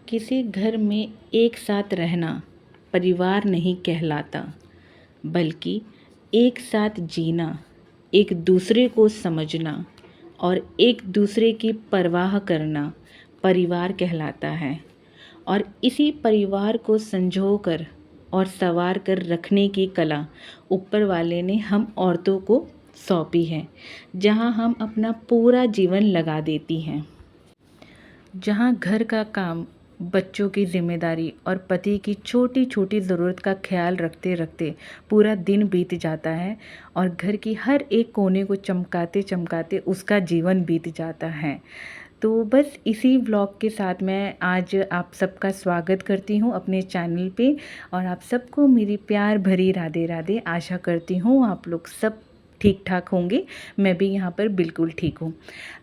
किसी घर में एक साथ रहना परिवार नहीं कहलाता, बल्कि एक साथ जीना, एक दूसरे को समझना और एक दूसरे की परवाह करना परिवार कहलाता है। और इसी परिवार को संजोकर और संवार कर रखने की कला ऊपर वाले ने हम औरतों को सौंपी है, जहाँ हम अपना पूरा जीवन लगा देती हैं। जहाँ घर का काम, बच्चों की जिम्मेदारी और पति की छोटी छोटी ज़रूरत का ख्याल रखते रखते पूरा दिन बीत जाता है और घर की हर एक कोने को चमकाते चमकाते उसका जीवन बीत जाता है। तो बस इसी व्लॉग के साथ मैं आज आप सबका स्वागत करती हूँ अपने चैनल पे, और आप सबको मेरी प्यार भरी राधे राधे। आशा करती हूँ आप लोग सब ठीक ठाक होंगे। मैं भी यहाँ पर बिल्कुल ठीक हूँ।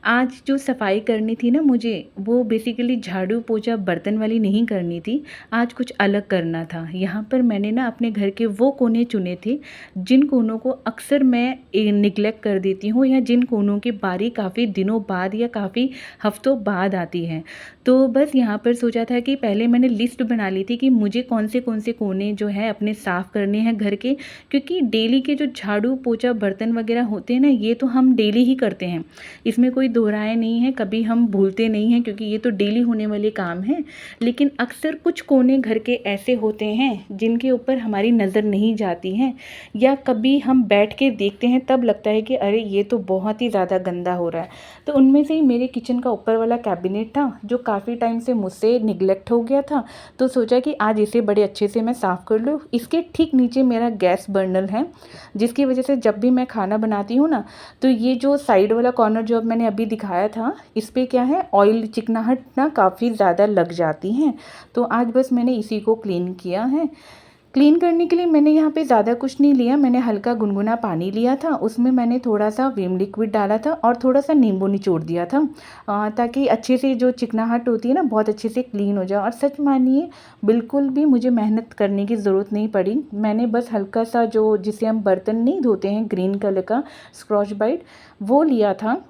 आज जो सफाई करनी थी ना मुझे, वो बेसिकली झाड़ू पोछा बर्तन वाली नहीं करनी थी। आज कुछ अलग करना था। यहाँ पर मैंने ना अपने घर के वो कोने चुने थे जिन कोनों को अक्सर मैं निगलेक्ट कर देती हूँ, या जिन कोनों की बारी काफ़ी दिनों बाद या काफ़ी हफ्तों बाद आती है। तो बस यहाँ पर सोचा था कि पहले मैंने लिस्ट बना ली थी कि मुझे कौन से कोने जो है अपने साफ़ करने हैं घर के, क्योंकि डेली के जो झाड़ू पोछा बर्तन वगैरह होते हैं ना, ये तो हम डेली ही करते हैं, इसमें कोई दो राय नहीं है, कभी हम भूलते नहीं हैं, क्योंकि ये तो डेली होने वाले काम हैं। लेकिन अक्सर कुछ कोने घर के ऐसे होते हैं जिनके ऊपर हमारी नज़र नहीं जाती हैं, या कभी हम बैठ के देखते हैं तब लगता है कि अरे ये तो बहुत ही ज़्यादा गंदा हो रहा है। तो उनमें से ही मेरे किचन का ऊपर वाला कैबिनेट था जो काफ़ी टाइम से मुझसे निगलेक्ट हो गया था। तो सोचा कि आज इसे बड़े अच्छे से मैं साफ़ कर लूँ। इसके ठीक नीचे मेरा गैस बर्नर है, जिसकी वजह से जब भी मैं खाना बनाती हूँ ना, तो ये जो साइड वाला कॉर्नर जो अब मैंने अभी दिखाया था, इस पे क्या है, ऑयल चिकनाहट ना काफ़ी ज़्यादा लग जाती हैं। तो आज बस मैंने इसी को क्लीन किया है। क्लीन करने के लिए मैंने यहाँ पे ज़्यादा कुछ नहीं लिया। मैंने हल्का गुनगुना पानी लिया था, उसमें मैंने थोड़ा सा विम लिक्विड डाला था और थोड़ा सा नींबू निचोड़ दिया था, ताकि अच्छे से जो चिकनाहट होती है ना, बहुत अच्छे से क्लीन हो जाए। और सच मानिए, बिल्कुल भी मुझे मेहनत करने की ज़रूरत नहीं पड़ी। मैंने बस हल्का सा जो जिसे हम बर्तन नहीं धोते हैं, ग्रीन कलर का स्क्रॉच ब्राइट, वो लिया था,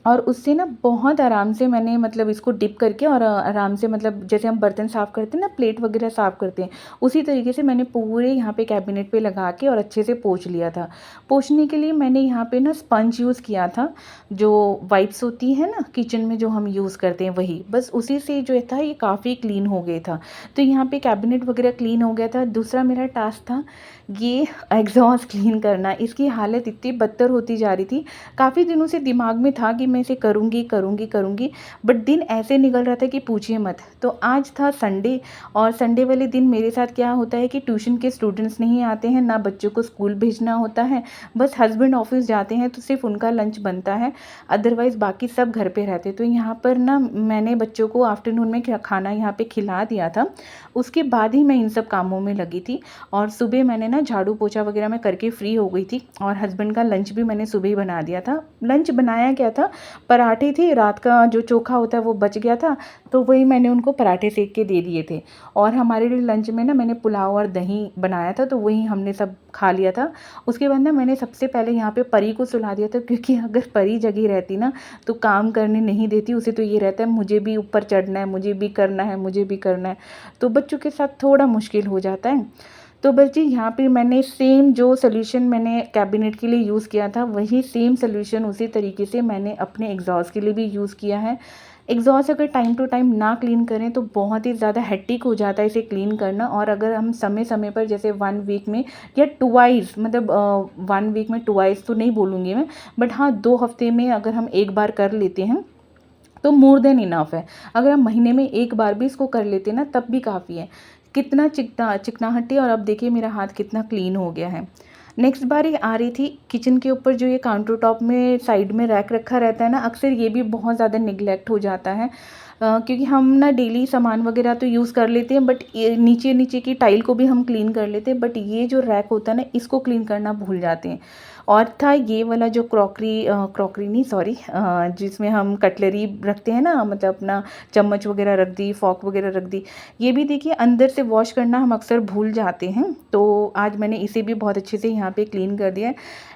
और उससे ना बहुत आराम से मैंने मतलब इसको डिप करके और आराम से, मतलब जैसे हम बर्तन साफ़ करते हैं ना, प्लेट वगैरह साफ़ करते हैं, उसी तरीके से मैंने पूरे यहाँ पे कैबिनेट पे लगा के और अच्छे से पोंछ लिया था। पोंछने के लिए मैंने यहाँ पे ना स्पंज यूज़ किया था, जो वाइप्स होती है ना किचन में जो हम यूज़ करते हैं, वही बस उसी से जो था ये काफ़ी क्लीन हो गया था। तो यहाँ पे कैबिनेट वगैरह क्लीन हो गया था। दूसरा मेरा टास्क था ये एग्जॉस्ट क्लीन करना। इसकी हालत इतनी बदतर होती जा रही थी। काफ़ी दिनों से दिमाग में था कि मैं इसे करूँगी करूँगी करूँगी, बट दिन ऐसे निकल रहा था कि पूछिए मत। तो आज था संडे, और संडे वाले दिन मेरे साथ क्या होता है कि ट्यूशन के स्टूडेंट्स नहीं आते हैं, ना बच्चों को स्कूल भेजना होता है, बस हस्बैंड ऑफिस जाते हैं तो सिर्फ उनका लंच बनता है, अदरवाइज़ बाकी सब घर पे रहते। तो यहाँ पर ना मैंने बच्चों को आफ्टरनून में खाना यहाँ पे खिला दिया था, उसके बाद ही मैं इन सब कामों में लगी थी। और सुबह मैंने ना झाड़ू पोछा वगैरह मैं करके फ्री हो गई थी, और हस्बैंड का लंच भी मैंने सुबह ही बना दिया था। लंच बनाया क्या था, पराठे थे, रात का जो चोखा होता है वो बच गया था, तो वही मैंने उनको पराठे सेक के दे दिए थे। और हमारे लिए लंच में ना मैंने पुलाव और दही बनाया था, तो वही हमने सब खा लिया था। उसके बाद ना मैंने सबसे पहले यहाँ पे परी को सुला दिया था, क्योंकि अगर परी जगी रहती ना तो काम करने नहीं देती उसे। तो ये रहता है मुझे भी ऊपर चढ़ना है, मुझे भी करना है, मुझे भी करना है, तो बच्चों के साथ थोड़ा मुश्किल हो जाता है। तो बस जी, यहाँ पे मैंने सेम जो सोल्यूशन मैंने कैबिनेट के लिए यूज़ किया था, वही सेम सोल्यूशन उसी तरीके से मैंने अपने एग्जॉस्ट के लिए भी यूज़ किया है। एग्जॉस्ट अगर टाइम टू टाइम ना क्लीन करें तो बहुत ही ज़्यादा हेक्टिक हो जाता है इसे क्लीन करना। और अगर हम समय समय पर, जैसे 1 वीक में या ट्वाइस, मतलब 1 वीक में ट्वाइस तो नहीं बोलूँगी मैं, बट हाँ 2 हफ्ते में अगर हम एक बार कर लेते हैं तो मोर देन इनफ है। अगर हम महीने में एक बार भी इसको कर लेते हैं ना, तब भी काफ़ी है। कितना चिकनाहटी, और अब देखिए मेरा हाथ कितना क्लीन हो गया है। नेक्स्ट बारी आ रही थी किचन के ऊपर जो ये काउंटर टॉप में साइड में रैक रखा रहता है ना, अक्सर ये भी बहुत ज़्यादा निगलेक्ट हो जाता है, क्योंकि हम ना डेली सामान वगैरह तो यूज़ कर लेते हैं, बट ये नीचे नीचे की टाइल को भी हम क्लीन कर लेते हैं, बट ये जो रैक होता है ना, इसको क्लीन करना भूल जाते हैं। और था ये वाला जो क्रॉकरी नहीं सॉरी, जिसमें हम कटलरी रखते हैं ना, मतलब अपना चम्मच वगैरह रख दी, फॉक वगैरह रख दी, ये भी देखिए अंदर से वॉश करना हम अक्सर भूल जाते हैं। तो आज मैंने इसे भी बहुत अच्छे से यहाँ पे क्लीन कर दिया है।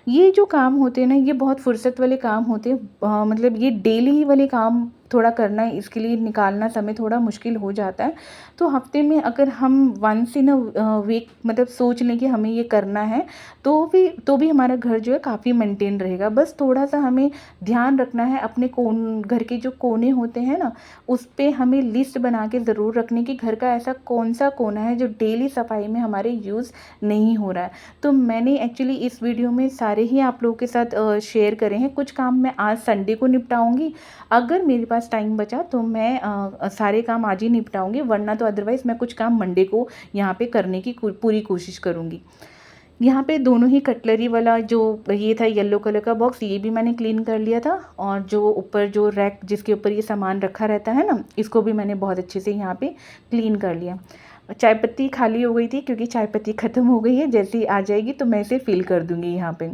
ये जो काम होते हैं ना, ये बहुत फुर्सत वाले काम होते हैं, मतलब ये डेली वाले काम थोड़ा करना, इसके लिए निकालना समय थोड़ा मुश्किल हो जाता है। तो हफ्ते में अगर हम वंस इन अ वीक मतलब सोच लें कि हमें ये करना है, तो भी हमारा घर जो है काफ़ी मेंटेन रहेगा। बस थोड़ा-सा हमें ध्यान रखना है, अपने घर के जो कोने होते हैं ना, उस पे हमें लिस्ट बना के ज़रूर रखने की, घर का ऐसा कौन-सा कोना है जो डेली सफाई में हमारे यूज़ नहीं हो रहा है। तो मैंने एक्चुअली इस वीडियो में सारे ही आप लोगों के साथ शेयर करे हैं। कुछ काम मैं आज संडे को निपटाऊँगी, अगर मेरे पास टाइम बचा तो मैं सारे काम आज ही निपटाऊँगी, वरना तो अदरवाइज़ मैं कुछ काम मंडे को यहाँ पे करने की पूरी कोशिश करूँगी। यहाँ पे दोनों ही कटलरी वाला जो ये था येलो कलर का बॉक्स, ये भी मैंने क्लीन कर लिया था, और जो ऊपर जो रैक जिसके ऊपर ये सामान रखा रहता है ना, इसको भी मैंने बहुत अच्छे से यहाँ पे क्लीन कर लिया। चाय पत्ती खाली हो गई थी क्योंकि चाय पत्ती ख़त्म हो गई है, जैसे ही आ जाएगी तो मैं इसे फिल कर दूँगी यहाँ पे।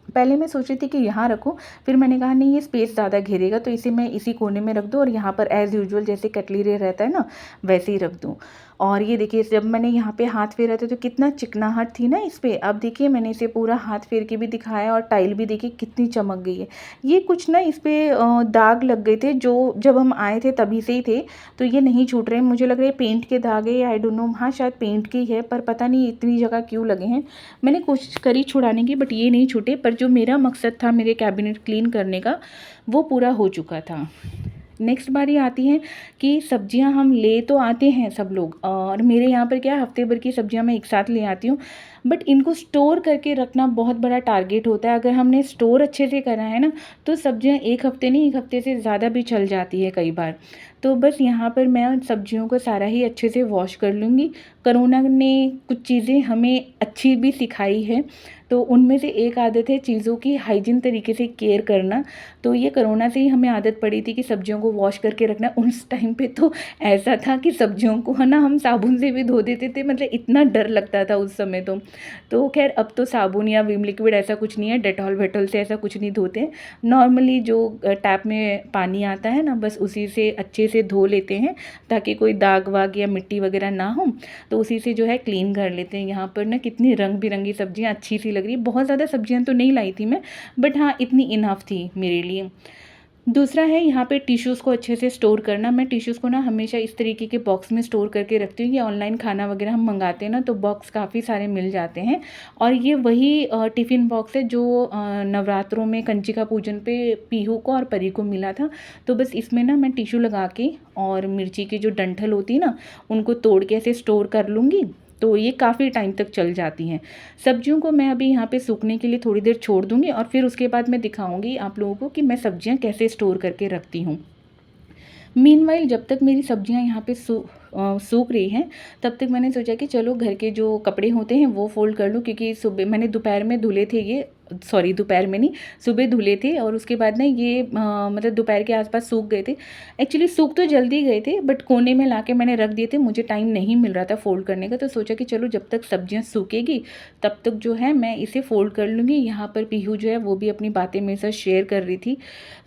पहले मैं सोच रही थी कि यहाँ रखूँ, फिर मैंने कहा नहीं, ये स्पेस ज़्यादा घेरेगा, तो इसे मैं इसी कोने में रख दूँ और यहाँ पर एज़ यूजुअल जैसे कटलरी रहता है ना, वैसे ही रख दूँ। और ये देखिए, जब मैंने यहाँ पे हाथ फेरा था तो कितना चिकनाहट थी ना इस पे। अब देखिए मैंने इसे पूरा हाथ फेर के भी दिखाया, और टाइल भी देखिए कितनी चमक गई है। ये कुछ ना इस पे दाग लग गए थे, जो जब हम आए थे तभी से ही थे, तो ये नहीं छूट रहे हैं। मुझे लग रहा है पेंट के दाग है, आई डोंट नो, हाँ शायद पेंट की है, पर पता नहीं इतनी जगह क्यों लगे हैं। मैंने कोशिश करी छुड़ाने की, बट ये नहीं छूटे। पर जो मेरा मकसद था मेरे कैबिनेट क्लीन करने का, वो पूरा हो चुका था। नेक्स्ट बारी आती है कि सब्जियां हम ले तो आते हैं सब लोग, और मेरे यहाँ पर क्या है, हफ्ते भर की सब्जियां मैं एक साथ ले आती हूँ, बट इनको स्टोर करके रखना बहुत बड़ा टारगेट होता है। अगर हमने स्टोर अच्छे से करा है ना, तो सब्जियां एक हफ्ते नहीं, एक हफ्ते से ज़्यादा भी चल जाती है कई बार। तो बस यहाँ पर मैं सब्जियों को सारा ही अच्छे से वॉश कर लूँगी। कोरोना ने कुछ चीज़ें हमें अच्छी भी सिखाई है, तो उनमें से एक आदत है चीज़ों की हाइजीन तरीके से केयर करना। तो ये कोरोना से ही हमें आदत पड़ी थी कि सब्जियों को वॉश करके रखना। उस टाइम पे तो ऐसा था कि सब्जियों को है ना, हम साबुन से भी धो देते थे, मतलब इतना डर लगता था उस समय तो खैर अब तो साबुन या विम लिक्विड ऐसा कुछ नहीं है, डेटॉल वेटॉल से ऐसा कुछ नहीं धोते हैं। नॉर्मली जो टैप में पानी आता है ना, बस उसी से अच्छे से धो लेते हैं, ताकि कोई दाग वाग या मिट्टी वगैरह ना हो, तो उसी से जो है क्लीन कर लेते हैं। यहाँ पर ना कितनी रंग बिरंगी सब्जियाँ अच्छी सी लग रही है। बहुत ज़्यादा सब्जियाँ तो नहीं लाई थी मैं, बट हाँ इतनी इनफ थी मेरे लिए। दूसरा है यहाँ पे टिश्यूज़ को अच्छे से स्टोर करना। मैं टिश्यूज़ को ना हमेशा इस तरीके के बॉक्स में स्टोर करके रखती हूँ। ये ऑनलाइन खाना वगैरह हम मंगाते हैं ना, तो बॉक्स काफ़ी सारे मिल जाते हैं, और ये वही टिफ़िन बॉक्स है जो नवरात्रों में कंचिका पूजन पे पीहू को और परी को मिला था। तो बस इसमें ना मैं टिश्यू लगा के, और मिर्ची की जो डंठल होती है ना, उनको तोड़ के ऐसे स्टोर कर लूँगी, तो ये काफ़ी टाइम तक चल जाती हैं। सब्जियों को मैं अभी यहाँ पे सूखने के लिए थोड़ी देर छोड़ दूँगी, और फिर उसके बाद मैं दिखाऊँगी आप लोगों को कि मैं सब्जियाँ कैसे स्टोर करके रखती हूँ। मीनवाइल जब तक मेरी सब्जियां यहाँ पे सूख रही हैं, तब तक मैंने सोचा कि चलो घर के जो कपड़े होते हैं वो फ़ोल्ड कर लूँ, क्योंकि सुबह मैंने दोपहर में धुले थे ये, सॉरी दोपहर में नहीं, सुबह धुले थे, और उसके बाद ना ये मतलब दोपहर के आसपास सूख गए थे। एक्चुअली सूख तो जल्दी गए थे, बट कोने में लाके मैंने रख दिए थे, मुझे टाइम नहीं मिल रहा था फ़ोल्ड करने का, तो सोचा कि चलो जब तक सब्जियां सूखेगी तब तक जो है मैं इसे फ़ोल्ड कर लूँगी। यहाँ पर पीहू जो है वो भी अपनी बातें मेरे साथ शेयर कर रही थी।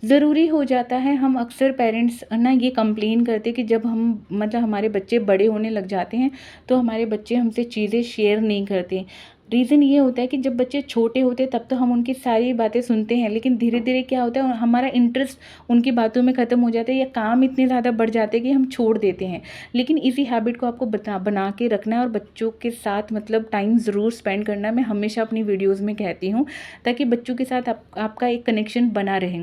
ज़रूरी हो जाता है, हम अक्सर पेरेंट्स ना ये कंप्लेन करते कि जब हम मतलब हमारे बच्चे बड़े होने लग जाते हैं, तो हमारे बच्चे हमसे चीज़ें शेयर नहीं करते। रीज़न ये होता है कि जब बच्चे छोटे होते हैं तब तो हम उनकी सारी बातें सुनते हैं, लेकिन धीरे धीरे क्या होता है, हमारा इंटरेस्ट उनकी बातों में ख़त्म हो जाता है, या काम इतने ज़्यादा बढ़ जाते हैं कि हम छोड़ देते हैं। लेकिन इसी हैबिट को आपको बना के रखना है, और बच्चों के साथ मतलब टाइम ज़रूर स्पेंड करना है। मैं हमेशा अपनी वीडियोज़ में कहती हूँ, ताकि बच्चों के साथ आपका एक कनेक्शन बना रहे।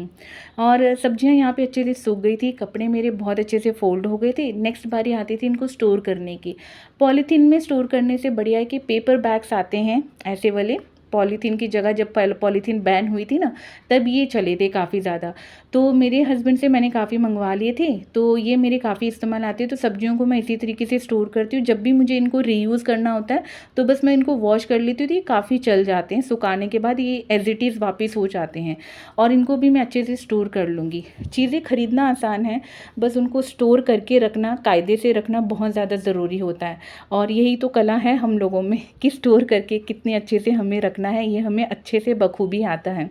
और सब्जियाँ यहाँ पे अच्छे से सूख गई थी, कपड़े मेरे बहुत अच्छे से फोल्ड हो गए थे। नेक्स्ट बारी आती थी इनको स्टोर करने की। पॉलीथीन में स्टोर करने से बढ़िया है कि पेपर बैग्स आते हैं ऐसे वाले। पॉलीथीन की जगह जब पॉलीथीन बैन हुई थी ना, तब ये चले थे काफ़ी ज़्यादा, तो मेरे हस्बैंड से मैंने काफ़ी मंगवा लिए थे, तो ये मेरे काफ़ी इस्तेमाल आते हैं। तो सब्जियों को मैं इसी तरीके से स्टोर करती हूँ। जब भी मुझे इनको रीयूज़ करना होता है तो बस मैं इनको वॉश कर लेती हूँ, तो ये काफ़ी चल जाते हैं। सुखाने के बाद ये एज इट इज़ वापस हो जाते हैं, और इनको भी मैं अच्छे से स्टोर कर लूँगी। चीज़ें ख़रीदना आसान है, बस उनको स्टोर करके रखना, कायदे से रखना बहुत ज़्यादा ज़रूरी होता है। और यही तो कला है हम लोगों में कि स्टोर करके कितने अच्छे से हमें रखना रखना है, ये हमें अच्छे से बखूबी आता है।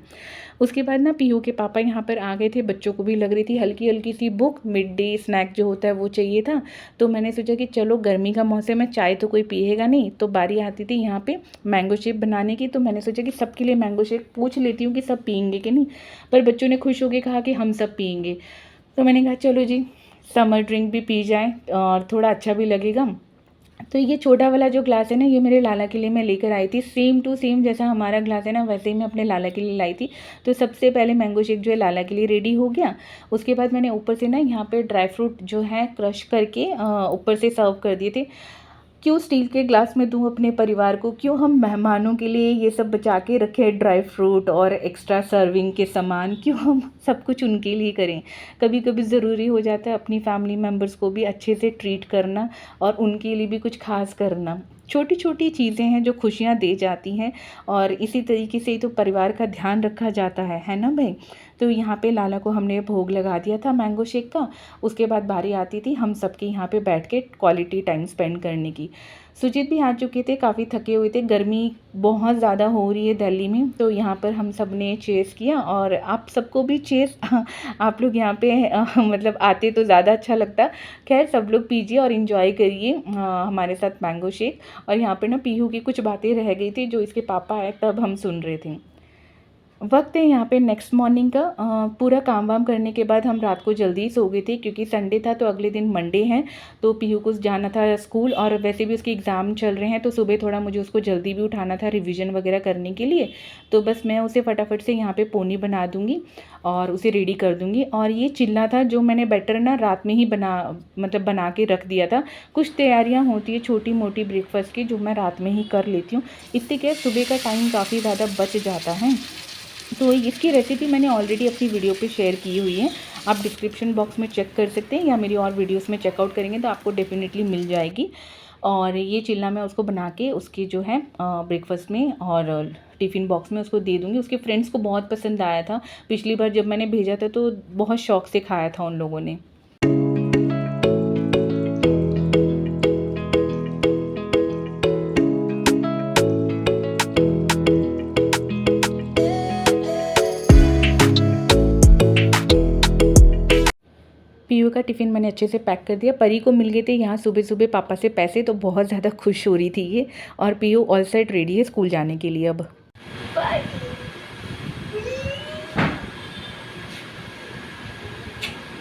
उसके बाद ना पीहू के पापा यहाँ पर आ गए थे, बच्चों को भी लग रही थी हल्की हल्की सी भूख, मिड डे स्नैक जो होता है वो चाहिए था। तो मैंने सोचा कि चलो गर्मी का मौसम है, चाय तो कोई पिएगा नहीं, तो बारी आती थी यहाँ पे मैंगो शेक बनाने की। तो मैंने सोचा कि सबके लिए मैंगो शेक पूछ लेती हूँ कि सब पियेंगे कि नहीं, पर बच्चों ने खुश होकर कहा कि हम सब पियेंगे। तो मैंने कहा चलो जी, समर ड्रिंक भी पी जाए और थोड़ा अच्छा भी लगेगा। तो ये छोटा वाला जो ग्लास है ना, ये मेरे लाला के लिए मैं लेकर आई थी, सेम टू सेम जैसा हमारा ग्लास है ना वैसे ही मैं अपने लाला के लिए लाई थी। तो सबसे पहले मैंगो शेक जो है लाला के लिए रेडी हो गया। उसके बाद मैंने ऊपर से ना यहाँ पे ड्राई फ्रूट जो है क्रश करके ऊपर से सर्व कर दिए थे। क्यों स्टील के ग्लास में दूँ अपने परिवार को, क्यों हम मेहमानों के लिए ये सब बचा के रखें ड्राई फ्रूट और एक्स्ट्रा सर्विंग के सामान, क्यों हम सब कुछ उनके लिए करें। कभी कभी ज़रूरी हो जाता है अपनी फैमिली मेम्बर्स को भी अच्छे से ट्रीट करना और उनके लिए भी कुछ खास करना। छोटी छोटी चीज़ें हैं जो खुशियाँ दे जाती हैं, और इसी तरीके से ही तो परिवार का ध्यान रखा जाता है ना भाई। तो यहाँ पे लाला को हमने भोग लगा दिया था मैंगो शेक का। उसके बाद बारी आती थी हम सबके यहाँ पे बैठ के क्वालिटी टाइम स्पेंड करने की। सुजीत भी आ चुके थे, काफ़ी थके हुए थे, गर्मी बहुत ज़्यादा हो रही है दिल्ली में। तो यहाँ पर हम सब ने चेस किया, और आप सबको भी चेस आप लोग यहाँ पे मतलब आते तो ज़्यादा अच्छा लगता। खैर सब लोग पीजिए और इन्जॉय करिए हमारे साथ मैंगो शेक। और यहाँ पर ना पीहू की कुछ बातें रह गई थी जो इसके पापा आए तब हम सुन रहे थे। वक्त है यहाँ पे नेक्स्ट मॉर्निंग का। पूरा काम वाम करने के बाद हम रात को जल्दी सो गए थे, क्योंकि संडे था तो अगले दिन मंडे है। तो पीहू को जाना था स्कूल, और वैसे भी उसके एग्ज़ाम चल रहे हैं, तो सुबह थोड़ा मुझे उसको जल्दी भी उठाना था रिवीजन वगैरह करने के लिए। तो बस मैं उसे फटाफट से यहाँ पे पोनी बना दूँगी और उसे रेडी कर दूँगी। और ये चिल्ला था जो मैंने बैटर ना रात में ही बना के रख दिया था। कुछ तैयारियाँ होती है छोटी मोटी ब्रेकफास्ट की जो मैं रात में ही कर लेती हूँ, इससे क्या सुबह का टाइम काफ़ी ज़्यादा बच जाता है। तो इसकी रेसिपी मैंने ऑलरेडी अपनी वीडियो पे शेयर की हुई है, आप डिस्क्रिप्शन बॉक्स में चेक कर सकते हैं, या मेरी और वीडियोस में चेकआउट करेंगे तो आपको डेफिनेटली मिल जाएगी। और ये चिल्ला मैं उसको बना के उसकी जो है ब्रेकफास्ट में और टिफ़िन बॉक्स में उसको दे दूँगी। उसके फ्रेंड्स को बहुत पसंद आया था, पिछली बार जब मैंने भेजा था तो बहुत शौक से खाया था उन लोगों ने। पीयू का टिफ़िन मैंने अच्छे से पैक कर दिया। परी को मिल गए थे यहाँ सुबह सुबह पापा से पैसे, तो बहुत ज़्यादा खुश हो रही थी ये। और पीयू ऑल सेट रेडी है स्कूल जाने के लिए अब। Bye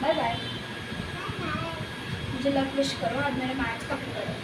bye. मुझे लक विश करो, आज मेरे मैथ्स का पेपर है।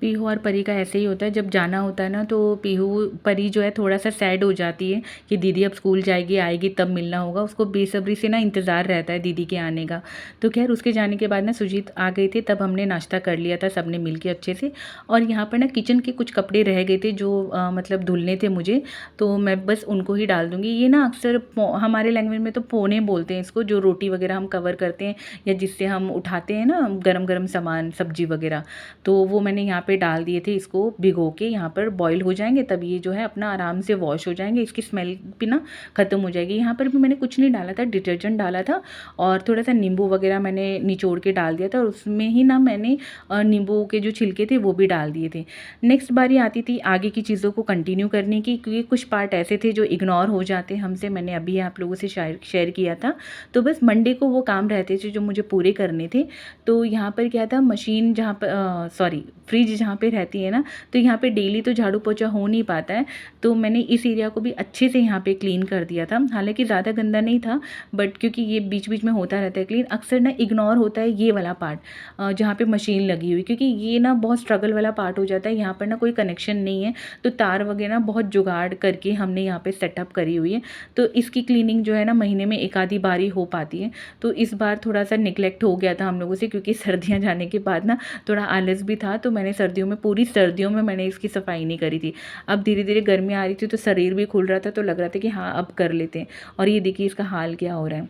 पीहू और परी का ऐसे ही होता है, जब जाना होता है ना तो परी जो है थोड़ा सा सैड हो जाती है कि दीदी अब स्कूल जाएगी, आएगी तब मिलना होगा। उसको बेसब्री से ना इंतज़ार रहता है दीदी के आने का। तो खैर उसके जाने के बाद ना सुजीत आ गए थे, तब हमने नाश्ता कर लिया था सबने मिल के अच्छे से। और यहाँ पर ना किचन के कुछ कपड़े रह गए थे जो मतलब धुलने थे मुझे, तो मैं बस उनको ही डाल दूँगी। ये ना अक्सर हमारे लैंग्वेज में तो पोने बोलते हैं इसको, जो रोटी वगैरह हम कवर करते हैं या जिससे हम उठाते हैं ना गरम गरम सामान सब्जी वगैरह, तो वो मैंने यहाँ पे डाल दिए थे। इसको भिगो के यहाँ पर बॉईल हो जाएंगे तब ये जो है अपना आराम से वॉश हो जाएंगे, इसकी स्मेल भी ना ख़त्म हो जाएगी। यहाँ पर भी मैंने कुछ नहीं डाला था, डिटर्जेंट डाला था और थोड़ा सा नींबू वगैरह मैंने निचोड़ के डाल दिया था, और उसमें ही ना मैंने नींबू के जो छिलके थे वो भी डाल दिए थे। नेक्स्ट बारी आती थी आगे की चीज़ों को कंटिन्यू करने की, क्योंकि कुछ पार्ट ऐसे थे जो इग्नोर हो जाते हमसे, मैंने अभी आप लोगों से शेयर किया था। तो बस मंडे को वो काम रहते थे जो मुझे पूरे करने थे। तो यहाँ पर क्या था, मशीन जहाँ पर फ्रिज जहाँ पे रहती है ना, तो यहाँ पे डेली तो झाड़ू पोछा हो नहीं पाता है। तो मैंने इस एरिया को भी अच्छे से यहाँ पे क्लीन कर दिया था। हालांकि ज़्यादा गंदा नहीं था, बट क्योंकि ये बीच बीच में होता रहता है क्लीन, अक्सर ना इग्नोर होता है ये वाला पार्ट जहाँ पे मशीन लगी हुई, क्योंकि ये ना बहुत स्ट्रगल वाला पार्ट हो जाता है। यहाँ पर ना कोई कनेक्शन नहीं है, तो तार वगैरह बहुत जुगाड़ करके हमने यहाँ पर सेटअप करी हुई है। तो इसकी क्लीनिंग जो है ना महीने में एक आधी बार ही हो पाती है। तो इस बार थोड़ा सा निगलेक्ट हो गया था हम लोगों से, क्योंकि सर्दियाँ जाने के बाद ना थोड़ा आलस भी था। तो मैंने पूरी सर्दियों में मैंने इसकी सफाई नहीं करी थी। अब धीरे धीरे गर्मी आ रही थी तो शरीर भी खुल रहा था, तो लग रहा था कि हाँ अब कर लेते हैं। और ये देखिए इसका हाल क्या हो रहा है।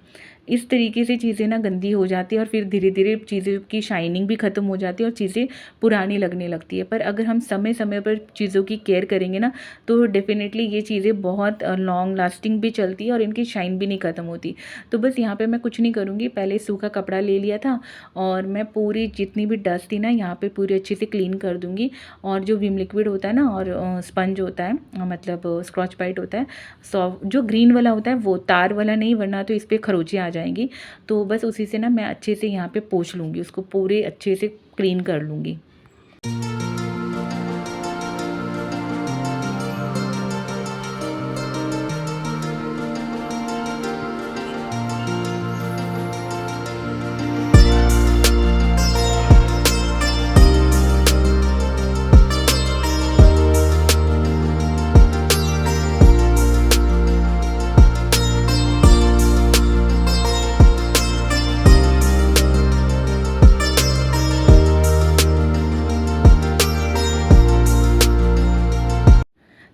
इस तरीके से चीज़ें ना गंदी हो जाती है और फिर धीरे धीरे चीज़ों की शाइनिंग भी ख़त्म हो जाती है और चीज़ें पुरानी लगने लगती है। पर अगर हम समय समय पर चीज़ों की केयर करेंगे ना तो डेफ़िनेटली ये चीज़ें बहुत लॉन्ग लास्टिंग भी चलती है और इनकी शाइन भी नहीं ख़त्म होती। तो बस यहाँ पे मैं कुछ नहीं करूँगी, पहले सूखा कपड़ा ले लिया था और मैं पूरी जितनी भी डस्ट थी ना यहाँ पे पूरी अच्छे से क्लीन कर दूँगी। और जो विम लिक्विड होता है ना और स्पंज होता है, मतलब स्कॉच ब्राइट होता है, सॉफ्ट जो ग्रीन वाला होता है वो, तार वाला नहीं, वरना तो इस पर खरोंचे आ जाएंगी। तो बस उसी से ना मैं अच्छे से यहाँ पे पोंछ लूँगी, उसको पूरे अच्छे से क्लीन कर लूँगी।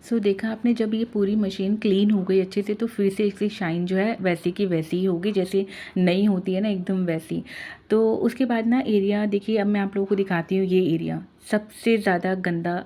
सो देखा आपने, जब ये पूरी मशीन क्लीन हो गई अच्छे से तो फिर से इसकी शाइन जो है वैसी की वैसी ही होगी, जैसे नई होती है ना एकदम वैसी। तो उसके बाद ना एरिया देखिए, अब मैं आप लोगों को दिखाती हूँ। ये एरिया सबसे ज़्यादा गंदा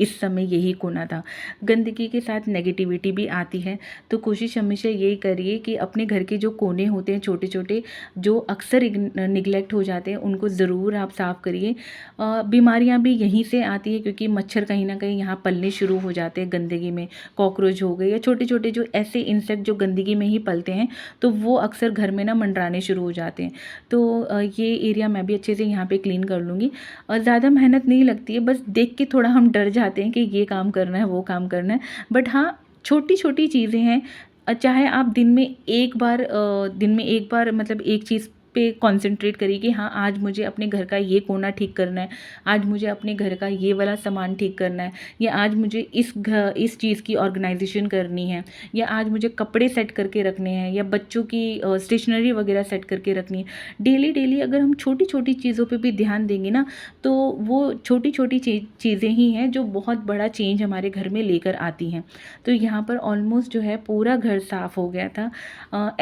इस समय यही कोना था। गंदगी के साथ नेगेटिविटी भी आती है, तो कोशिश हमेशा यही करिए कि अपने घर के जो कोने होते हैं छोटे छोटे, जो अक्सर निगलेक्ट हो जाते हैं, उनको ज़रूर आप साफ़ करिए। बीमारियां भी यहीं से आती है क्योंकि मच्छर कहीं ना कहीं यहाँ पलने शुरू हो जाते हैं गंदगी में। कॉकरोच हो गए या छोटे छोटे जो ऐसे इंसेक्ट जो गंदगी में ही पलते हैं, तो वो अक्सर घर में ना मंडराने शुरू हो जाते हैं। तो ये एरिया मैं भी अच्छे से यहाँ पे क्लीन कर लूँगी। और ज़्यादा मेहनत नहीं लगती है, बस देख के थोड़ा हम डर जाते हैं कि ये काम करना है वो काम करना है, बट हाँ छोटी छोटी चीज़ें हैं। चाहे आप दिन में एक बार मतलब एक चीज़ पे कंसंट्रेट करिए कि हाँ आज मुझे अपने घर का ये कोना ठीक करना है, आज मुझे अपने घर का ये वाला सामान ठीक करना है, या आज मुझे इस चीज़ की ऑर्गेनाइजेशन करनी है, या आज मुझे कपड़े सेट करके रखने हैं, या बच्चों की स्टेशनरी वगैरह सेट करके रखनी है। डेली डेली अगर हम छोटी छोटी चीज़ों पे भी ध्यान देंगे ना, तो वो छोटी छोटी चीज़ें ही हैं जो बहुत बड़ा चेंज हमारे घर में लेकर आती हैं। तो यहाँ पर ऑलमोस्ट जो है पूरा घर साफ़ हो गया था।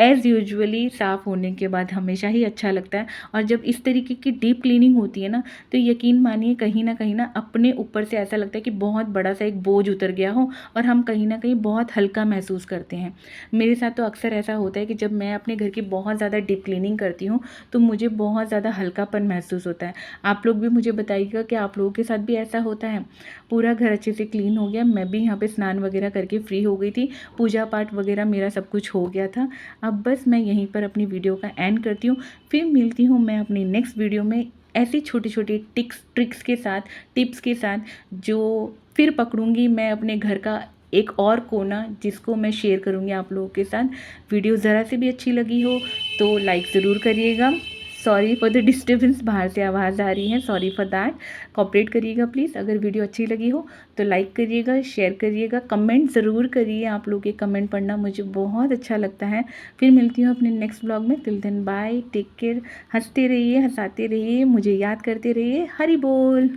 एज़ यूजुअली साफ़ होने के बाद हमेशा ही अच्छा लगता है। और जब इस तरीके की डीप क्लीनिंग होती है ना, तो यकीन मानिए कहीं ना अपने ऊपर से ऐसा लगता है कि बहुत बड़ा सा एक बोझ उतर गया हो और हम कहीं ना कहीं बहुत हल्का महसूस करते हैं। मेरे साथ तो अक्सर ऐसा होता है कि जब मैं अपने घर की बहुत ज़्यादा डीप क्लीनिंग करती हूँ तो मुझे बहुत ज़्यादा हल्कापन महसूस होता है। आप लोग भी मुझे बताइएगा कि आप लोगों के साथ भी ऐसा होता है। पूरा घर अच्छे से क्लीन हो गया, मैं भी यहाँ पे स्नान वगैरह करके फ्री हो गई थी, पूजा पाठ वगैरह मेरा सब कुछ हो गया था। अब बस मैं यहीं पर अपनी वीडियो का एंड करती हूँ। फिर मिलती हूँ मैं अपनी नेक्स्ट वीडियो में ऐसी छोटी छोटी ट्रिक्स के साथ, टिप्स के साथ, जो फिर पकड़ूंगी मैं अपने घर का एक और कोना, जिसको मैं शेयर करूंगी आप लोगों के साथ। वीडियो ज़रा से भी अच्छी लगी हो तो लाइक ज़रूर करिएगा। सॉरी फॉर द डिस्टर्बेंस, बाहर से आवाज़ आ रही है, सॉरी फॉर दैट। कोऑपरेट करिएगा प्लीज़। अगर वीडियो अच्छी लगी हो तो लाइक करिएगा, शेयर करिएगा, कमेंट ज़रूर करिए। आप लोग के कमेंट पढ़ना मुझे बहुत अच्छा लगता है। फिर मिलती हूँ अपने नेक्स्ट ब्लॉग में। Till then bye, take care. हंसते रहिए, हंसाते रहिए, मुझे याद करते रहिए। हरि बोल।